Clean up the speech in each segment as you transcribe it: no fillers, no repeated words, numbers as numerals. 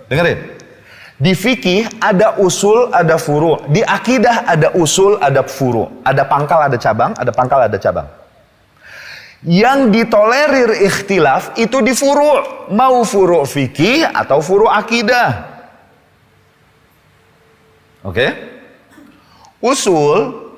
Dengerin. Di fikih ada usul, ada furu'. Di akidah ada usul, ada furu'. Ada pangkal, ada cabang. Ada pangkal, ada cabang. Yang ditolerir ikhtilaf itu di furu'. Mau furu' fikih atau furu' akidah. Oke? Usul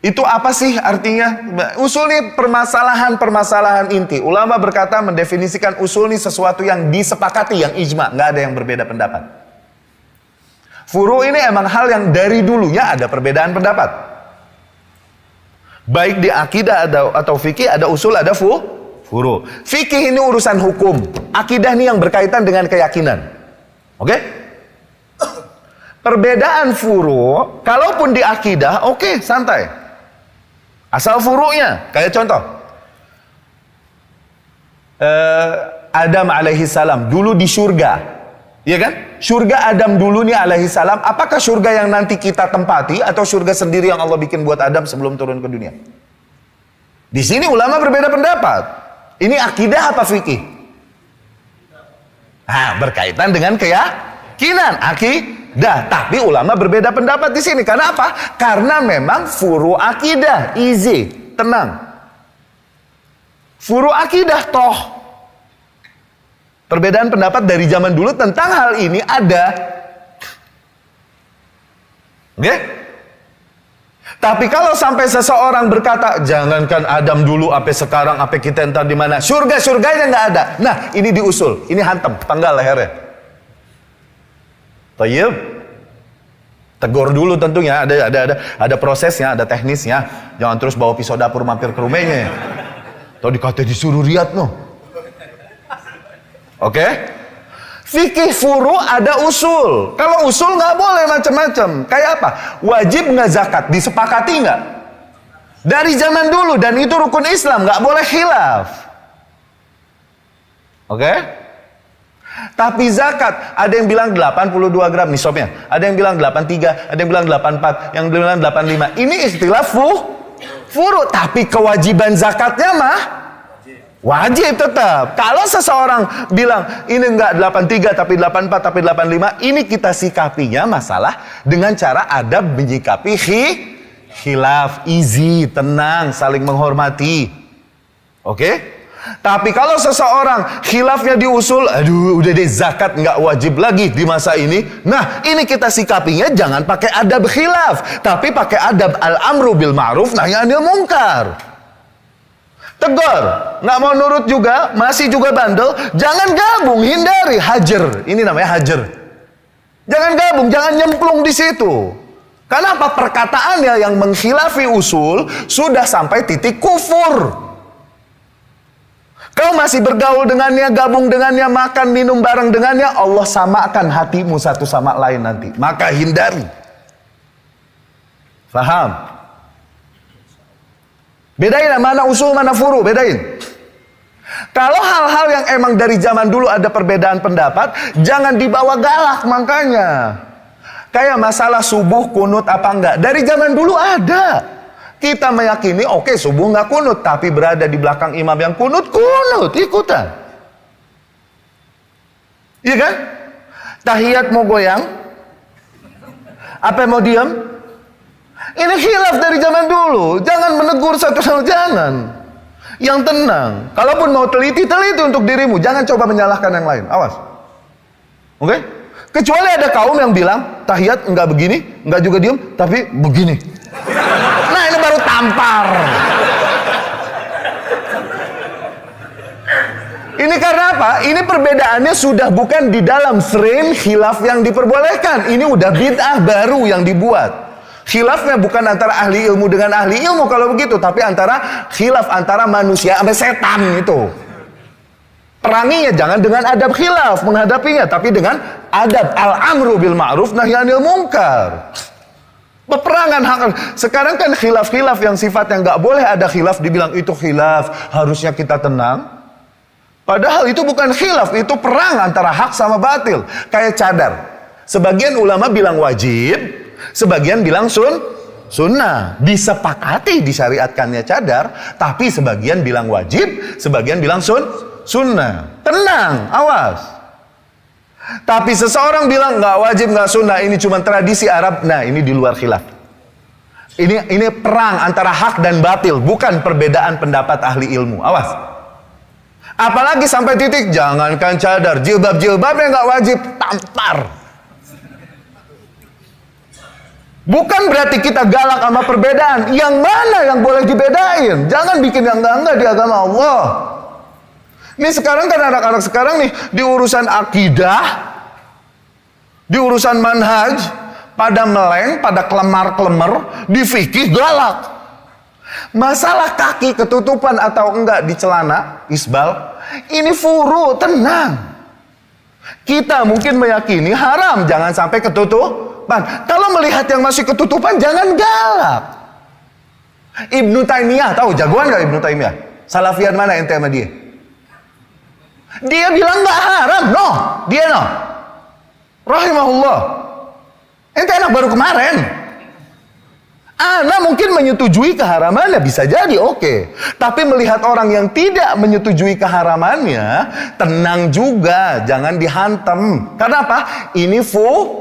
itu apa sih artinya? Usul ini permasalahan-permasalahan inti. Ulama berkata mendefinisikan usul ini sesuatu yang disepakati, yang ijma, nggak ada yang berbeda pendapat. Furu' ini emang hal yang dari dulunya ada perbedaan pendapat. Baik di akidah atau fikih ada usul, ada furu'. Fikih ini urusan hukum. Akidah ini yang berkaitan dengan keyakinan. Oke? Perbedaan furu', kalaupun di akidah, oke, santai. Asal furu'nya, kayak contoh. Adam alaihi salam dulu di surga. Iya kan? Surga Adam dulu nih alaihi salam. Apakah surga yang nanti kita tempati atau surga sendiri yang Allah bikin buat Adam sebelum turun ke dunia? Di sini ulama berbeda pendapat. Ini akidah apa fikih? Berkaitan dengan keyakinan, akidah. Tapi ulama berbeda pendapat di sini. Karena apa? Karena memang furu akidah, easy, tenang. Furu akidah toh. Perbedaan pendapat dari zaman dulu tentang hal ini ada. Oke? Tapi kalau sampai seseorang berkata, jangankan Adam dulu, apa sekarang, apa kita entar di mana, surganya nggak ada. Nah, ini diusul, ini hantem, tanggal lehernya. Tayyib. Tegur dulu tentunya, ada prosesnya, ada teknisnya. Jangan terus bawa pisau dapur mampir ke rumahnya. Atau dikata disuruh riat no. Oke? Fikih furu' ada usul. Kalau usul nggak boleh macam-macam. Kayak apa? Wajib nggak zakat? Disepakati nggak? Dari zaman dulu, dan itu rukun Islam, nggak boleh khilaf. Oke? Tapi zakat, ada yang bilang 82 gram nisabnya, ada yang bilang 83, ada yang bilang 84, yang bilang 85. Ini istilah furu'. Tapi kewajiban zakatnya mah wajib tetap. Kalau seseorang bilang ini enggak 83 tapi 84 tapi 85, ini kita sikapinya masalah dengan cara adab menyikapi khilaf, easy, tenang, saling menghormati. Oke? Tapi kalau seseorang khilafnya diusul, aduh udah deh zakat enggak wajib lagi di masa ini. Nah, ini kita sikapinya jangan pakai adab khilaf, tapi pakai adab al-amru bil ma'ruf nahi anil munkar. Tegur, nggak mau nurut juga, masih juga bandel, jangan gabung, hindari, hajar. Ini namanya hajar. Jangan gabung, jangan nyemplung di situ. Karena apa? Perkataannya yang mengkhilafi usul sudah sampai titik kufur. Kau masih bergaul dengannya, gabung dengannya, makan, minum bareng dengannya, Allah samakan hatimu satu sama lain nanti. Maka hindari. Faham? Bedain mana usul, mana furu, bedain. Kalau hal-hal yang emang dari zaman dulu ada perbedaan pendapat, jangan dibawa galak makanya. Kayak masalah subuh kunut apa enggak, dari zaman dulu ada. Kita meyakini oke, subuh nggak kunut, tapi berada di belakang imam yang kunut ikutan. Iya kan? Tahiyat mau goyang, apa mau diam? Ini khilaf dari zaman dulu. Jangan menegur satu sama jangan. Yang tenang. Kalaupun mau teliti untuk dirimu. Jangan coba menyalahkan yang lain. Awas. Oke? Kecuali ada kaum yang bilang tahiyat enggak begini, enggak juga diam, tapi begini. Nah, ini baru tampar. Ini karena apa? Ini perbedaannya sudah bukan di dalam frame khilaf yang diperbolehkan. Ini udah bid'ah baru yang dibuat. Khilafnya bukan antara ahli ilmu dengan ahli ilmu kalau begitu, tapi antara khilaf antara manusia sama setan itu. Peranginya jangan dengan adab khilaf menghadapinya, tapi dengan adab al-amru bil ma'ruf nahi anil munkar. Peperangan hak. Sekarang kan khilaf-khilaf yang sifatnya nggak boleh ada khilaf dibilang itu khilaf, harusnya kita tenang. Padahal itu bukan khilaf, itu perang antara hak sama batil. Kayak cadar. Sebagian ulama bilang wajib, sebagian bilang sunnah. Disepakati disyariatkannya cadar, tapi sebagian bilang wajib, sebagian bilang sunnah. Tenang, awas. Tapi seseorang bilang nggak wajib, nggak sunnah, ini cuma tradisi Arab. Nah, ini di luar khilaf. Ini perang antara hak dan batil, bukan perbedaan pendapat ahli ilmu. Awas. Apalagi sampai titik jangankan cadar, jilbabnya nggak wajib, tampar. Bukan berarti kita galak sama perbedaan. Yang mana yang boleh dibedain? Jangan bikin yang enggak di agama Allah. Ini sekarang kan anak-anak sekarang nih di urusan akidah, di urusan manhaj, pada meleng, pada kelemar-kelemar, di fikih galak. Masalah kaki ketutupan atau enggak di celana, isbal, ini furu, tenang. Kita mungkin meyakini haram, jangan sampai ketutupan. Kalau melihat yang masih ketutupan, jangan galak. Ibnu Taimiyah, tahu jagoan gak Ibnu Taimiyah? Salafian mana ente sama dia? Dia bilang gak haram, no. Dia no. Rahimahullah. Ente enak baru kemarin. Ana mungkin menyetujui keharamannya, bisa jadi oke. Tapi melihat orang yang tidak menyetujui keharamannya, tenang juga, jangan dihantam. Karena apa? Ini furu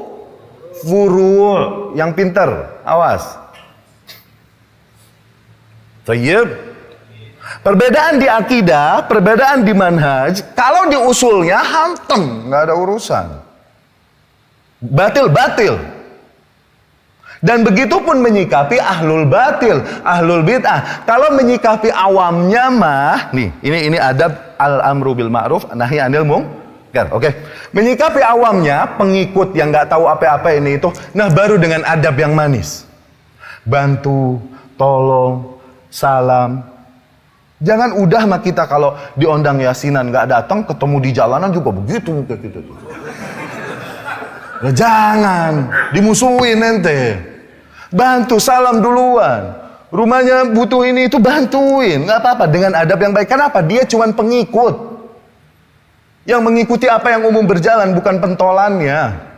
yang pinter. Awas. Tayyib. Perbedaan di akidah, perbedaan di manhaj, kalau di usulnya hantem, nggak ada urusan. Batil. Dan begitu pun menyikapi ahlul batil, ahlul bid'ah. Kalau menyikapi awamnya mah, nih, ini adab al-amru bil ma'ruf, nahi anil munkar. Oke. Menyikapi awamnya, pengikut yang nggak tahu apa-apa ini itu, nah baru dengan adab yang manis. Bantu, tolong, salam. Jangan udah mah kita kalau diondang yasinan nggak datang, ketemu di jalanan juga begitu kayak gitu. Nah, jangan dimusuhin ente. Bantu, salam duluan. Rumahnya butuh ini itu bantuin, nggak apa-apa dengan adab yang baik. Kenapa? Dia cuma pengikut yang mengikuti apa yang umum berjalan, bukan pentolannya.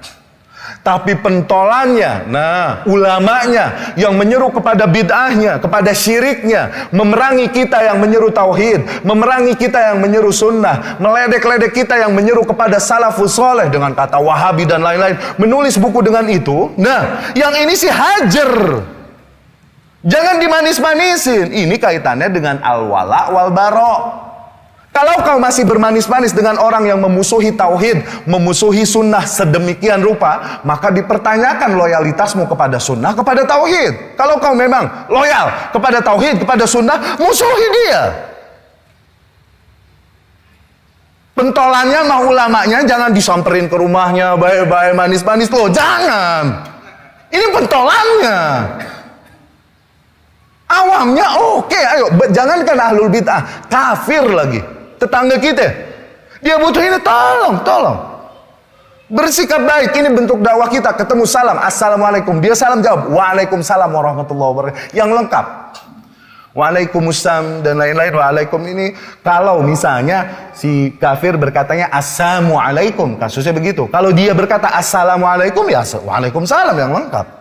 Tapi pentolannya, nah ulamanya yang menyeru kepada bid'ahnya, kepada syiriknya, memerangi kita yang menyeru tauhid, memerangi kita yang menyeru sunnah, meledek-ledek kita yang menyeru kepada salafus soleh dengan kata wahabi dan lain-lain, menulis buku dengan itu. Nah, yang ini sih hajar. Jangan dimanis-manisin. Ini kaitannya dengan al-wala wal-bara. Kalau kau masih bermanis-manis dengan orang yang memusuhi tauhid, memusuhi sunnah sedemikian rupa, maka dipertanyakan loyalitasmu kepada sunnah, kepada tauhid. Kalau kau memang loyal kepada tauhid, kepada sunnah, musuhi dia. Pentolannya mah ulamanya jangan disamperin ke rumahnya, baik-baik manis-manis loh, jangan. Ini pentolannya. Awamnya oke, ayo, jangankan ahlul bid'ah, kafir lagi. Tetangga kita, dia butuh ini, tolong. Bersikap baik, ini bentuk dakwah kita. Ketemu salam, assalamualaikum. Dia salam jawab, waalaikumsalam warahmatullahi wabarakatuh. Yang lengkap. Waalaikumsalam dan lain-lain. Waalaikum ini, kalau misalnya si kafir berkatanya assalamualaikum, kasusnya begitu. Kalau dia berkata assalamualaikum, ya waalaikumsalam yang lengkap.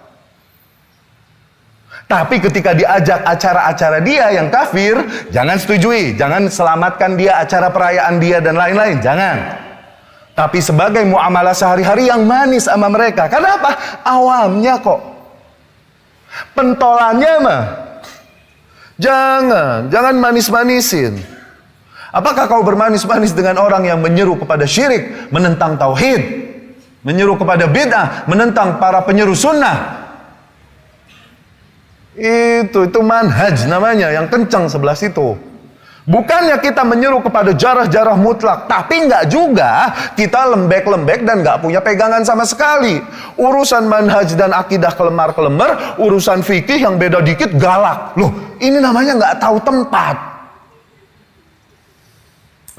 Tapi ketika diajak acara-acara dia yang kafir, jangan setujui, jangan selamatkan dia acara perayaan dia dan lain-lain, jangan. Tapi sebagai muamalah sehari-hari yang manis sama mereka. Karena apa? Awamnya kok. Pentolannya mah jangan manis-manisin. Apakah kau bermanis-manis dengan orang yang menyeru kepada syirik, menentang tauhid, menyeru kepada bid'ah, menentang para penyeru sunnah? Itu manhaj namanya, yang kencang sebelah situ. Bukannya kita menyeru kepada jarah-jarah mutlak, tapi enggak juga kita lembek-lembek dan enggak punya pegangan sama sekali. Urusan manhaj dan akidah kelemar-kelemar, urusan fikih yang beda dikit galak. Loh, ini namanya enggak tahu tempat.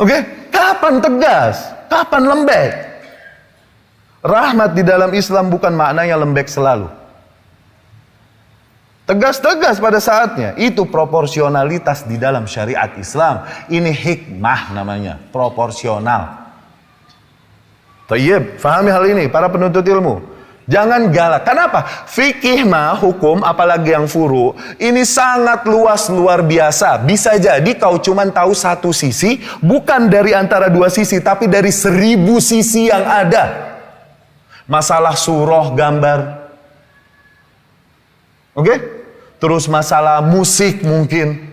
Oke? Kapan tegas? Kapan lembek? Rahmat di dalam Islam bukan maknanya lembek selalu. Tegas-tegas pada saatnya. Itu proporsionalitas di dalam syariat Islam. Ini hikmah namanya. Proporsional. Tayyib, fahami hal ini para penuntut ilmu. Jangan galak. Kenapa? Fikih mah, hukum, apalagi yang furu, ini sangat luas, luar biasa. Bisa jadi kau cuman tahu satu sisi, bukan dari antara dua sisi, tapi dari 1000 sisi yang ada. Masalah surah, gambar. Oke? Terus masalah musik mungkin.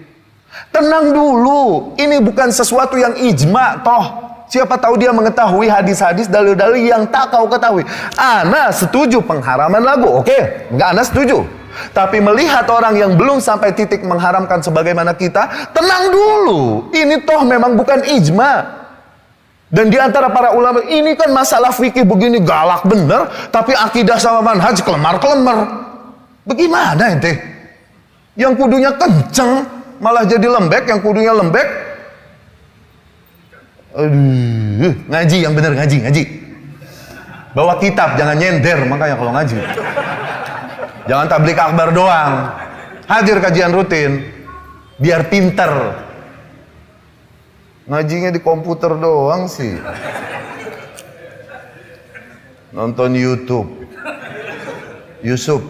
Tenang dulu, ini bukan sesuatu yang ijma toh. Siapa tahu dia mengetahui hadis-hadis, dalil-dalil yang tak kau ketahui. Ana setuju pengharaman lagu, oke? Enggak, Ana setuju. Tapi melihat orang yang belum sampai titik mengharamkan sebagaimana kita, tenang dulu. Ini toh memang bukan ijma. Dan di antara para ulama, ini kan masalah fikih begini galak bener, tapi akidah sama manhaj kelemar-kelemar. Bagaimana ente? Yang kudunya kenceng, malah jadi lembek, yang kudunya lembek. Aduh, ngaji yang bener, ngaji. Bawa kitab, jangan nyender makanya kalau ngaji. Jangan tablik akbar doang. Hadir kajian rutin, biar pinter. Ngajinya di komputer doang sih. Nonton YouTube. Yusuf,